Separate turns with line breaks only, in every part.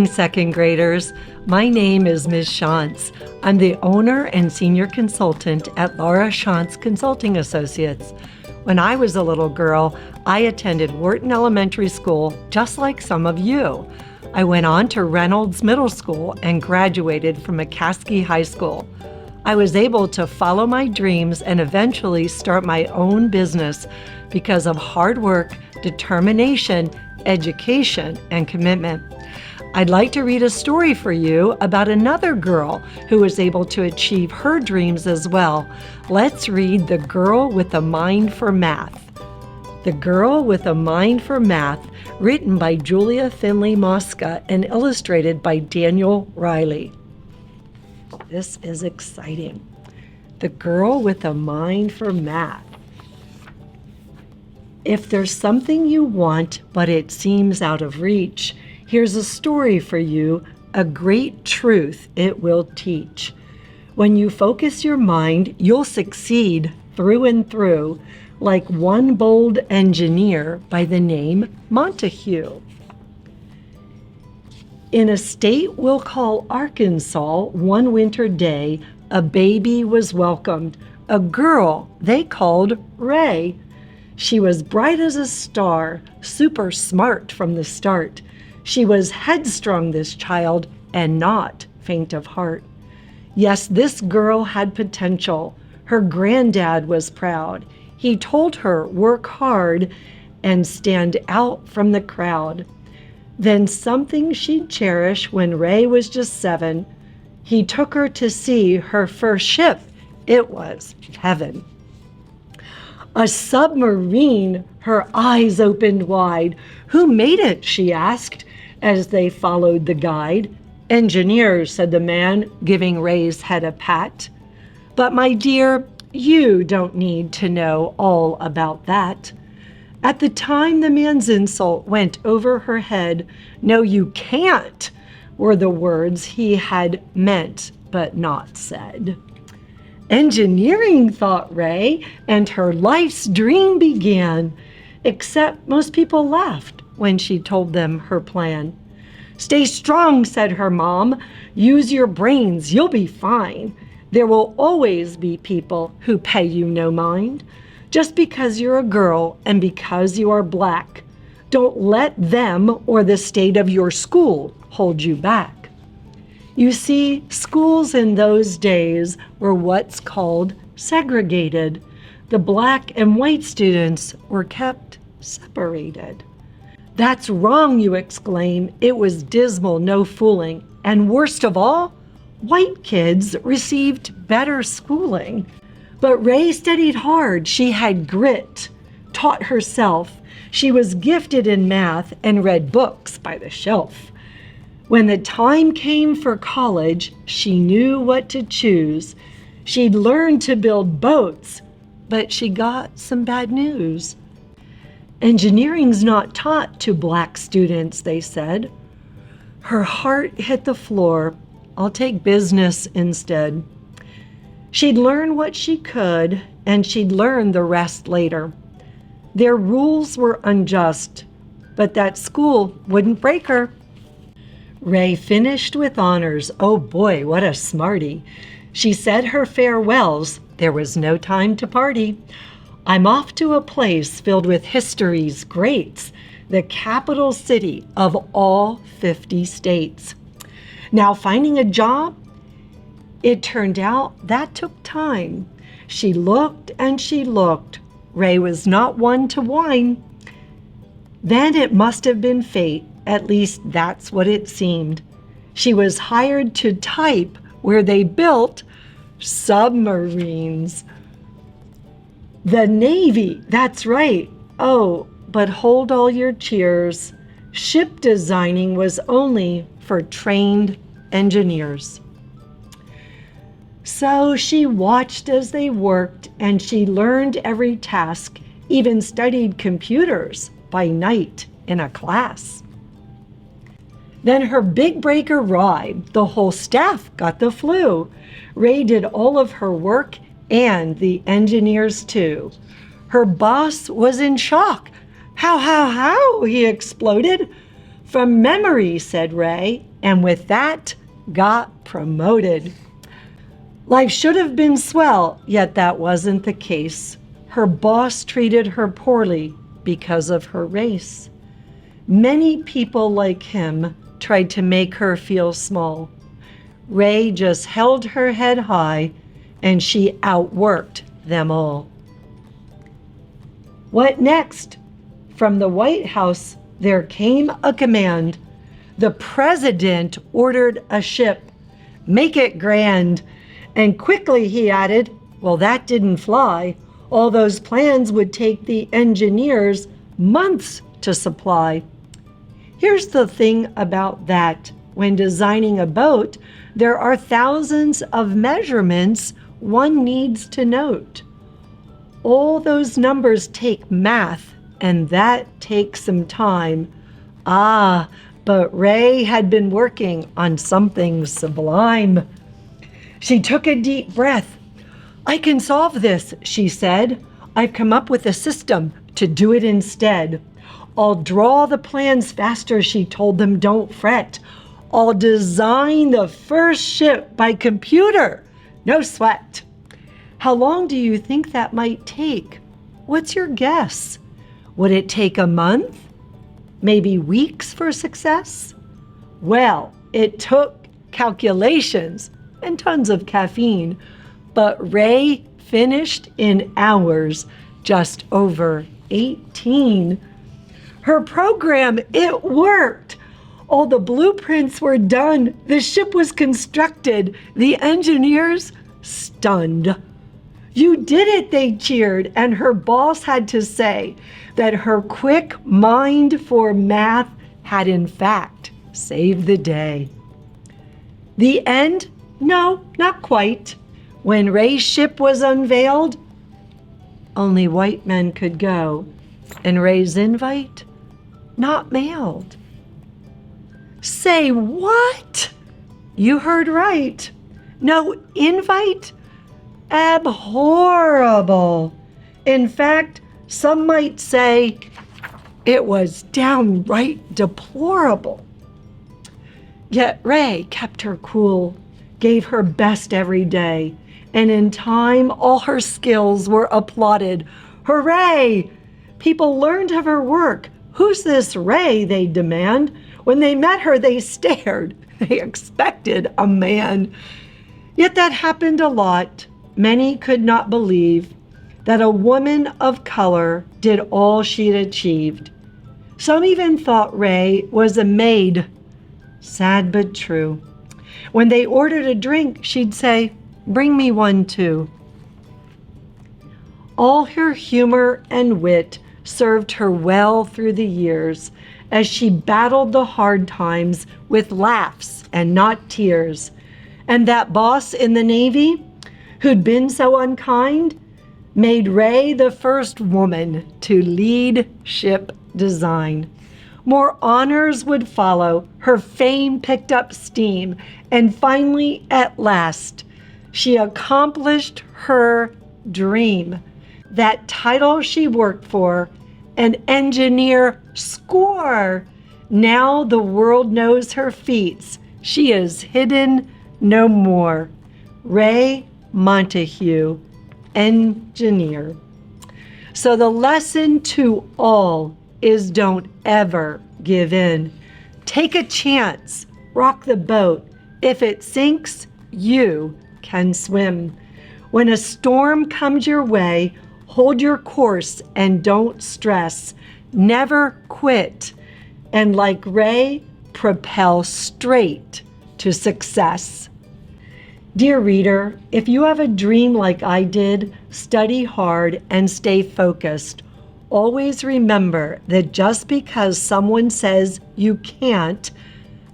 morning, second graders. My name is Ms. Schanz. I'm the owner and senior consultant at Laura Schanz Consulting Associates. When I was a little girl, I attended Wharton Elementary School just like some of you. I went on to Reynolds Middle School and graduated from McCaskey High School. I was able to follow my dreams and eventually start my own business because of hard work, determination, education, and commitment. I'd like to read a story for you about another girl who was able to achieve her dreams as well. Let's read The Girl with a Mind for Math. The Girl with a Mind for Math, written by Julia Finley Mosca and illustrated by Daniel Riley. This is exciting. The Girl with a Mind for Math. If there's something you want, but it seems out of reach, here's a story for you, a great truth it will teach. When you focus your mind, you'll succeed through and through, like one bold engineer by the name Montague. In a state we'll call Arkansas, one winter day, a baby was welcomed, a girl they called Ray. She was bright as a star, super smart from the start. She was headstrong, this child, and not faint of heart. Yes, this girl had potential. Her granddad was proud. He told her, work hard and stand out from the crowd. Then something she'd cherish when Ray was just 7, he took her to see her first ship. It was heaven. A submarine, her eyes opened wide. Who made it, she asked, as they followed the guide. Engineers, said the man, giving Ray's head a pat. But my dear, you don't need to know all about that. At the time the man's insult went over her head, no, you can't, were the words he had meant but not said. Engineering, thought Ray, and her life's dream began, except most people laughed when she told them her plan. Stay strong, said her mom. Use your brains, you'll be fine. There will always be people who pay you no mind. Just because you're a girl and because you are black, don't let them or the state of your school hold you back. You see, schools in those days were what's called segregated. The black and white students were kept separated. That's wrong, you exclaim. It was dismal, no fooling. And worst of all, white kids received better schooling. But Ray studied hard. She had grit, taught herself. She was gifted in math and read books by the shelf. When the time came for college, she knew what to choose. She'd learned to build boats, but she got some bad news. Engineering's not taught to black students, they said. Her heart hit the floor. I'll take business instead. She'd learn what she could, and she'd learn the rest later. Their rules were unjust, but that school wouldn't break her. Ray finished with honors. Oh boy, what a smarty. She said her farewells. There was no time to party. I'm off to a place filled with history's greats, the capital city of all 50 states. Now, finding a job, it turned out that took time. She looked and she looked. Ray was not one to whine. Then it must have been fate. At least that's what it seemed. She was hired to type where they built submarines. The Navy, that's right. Oh, but hold all your cheers. Ship designing was only for trained engineers. So she watched as they worked, and she learned every task, even studied computers by night in a class. Then her big break arrived. The whole staff got the flu. Ray did all of her work and the engineers too. Her boss was in shock. How, he exploded. From memory, said Ray, and with that, got promoted. Life should have been swell, yet that wasn't the case. Her boss treated her poorly because of her race. Many people like him tried to make her feel small. Ray just held her head high, and she outworked them all. What next? From the White House, there came a command. The president ordered a ship. Make it grand. And quickly he added, well, that didn't fly. All those plans would take the engineers months to supply. Here's the thing about that. When designing a boat, there are thousands of measurements one needs to note. All those numbers take math, and that takes some time. But Ray had been working on something sublime. She took a deep breath. I can solve this, she said. I've come up with a system to do it instead. I'll draw the plans faster, she told them. Don't fret. I'll design the first ship by computer. No sweat. How long do you think that might take? What's your guess? Would it take a month? Maybe weeks for success? Well, it took calculations and tons of caffeine, but Ray finished in hours, just over 18. Her program, it worked. All the blueprints were done. The ship was constructed. The engineers stunned. You did it, they cheered, and her boss had to say that her quick mind for math had in fact saved the day. The end? No, not quite. When Ray's ship was unveiled, only white men could go, and Ray's invite not mailed. Say what? You heard right. No invite? Abhorrible. In fact, some might say it was downright deplorable. Yet Ray kept her cool, gave her best every day, and in time all her skills were applauded. Hooray! People learned of her work. Who's this Ray, they demand. When they met her, they stared. They expected a man. Yet that happened a lot. Many could not believe that a woman of color did all she'd achieved. Some even thought Ray was a maid. Sad but true. When they ordered a drink, she'd say, "Bring me one too." All her humor and wit served her well through the years as she battled the hard times with laughs and not tears. And that boss in the Navy, who'd been so unkind, made Ray the first woman to lead ship design. More honors would follow. Her fame picked up steam, and finally, at last, she accomplished her dream. That title she worked for, an engineer, score. Now the world knows her feats. She is hidden no more. Ray Montague, engineer. So the lesson to all is don't ever give in. Take a chance, rock the boat. If it sinks, you can swim. When a storm comes your way, hold your course and don't stress. Never quit. And like Ray, propel straight to success. Dear reader, if you have a dream like I did, study hard and stay focused. Always remember that just because someone says you can't,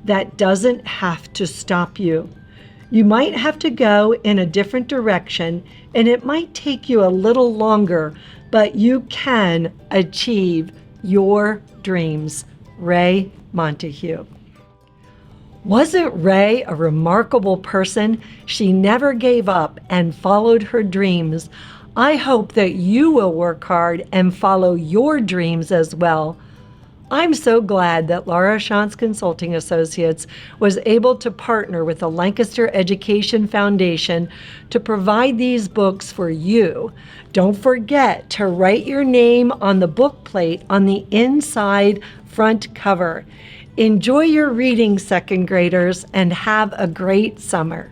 that doesn't have to stop you. You might have to go in a different direction, and it might take you a little longer, but you can achieve your dreams. Ray Montague. Wasn't Ray a remarkable person? She never gave up and followed her dreams. I hope that you will work hard and follow your dreams as well. I'm so glad that Laura Schanz Consulting Associates was able to partner with the Lancaster Education Foundation to provide these books for you. Don't forget to write your name on the book plate on the inside front cover. Enjoy your reading, second graders, and have a great summer.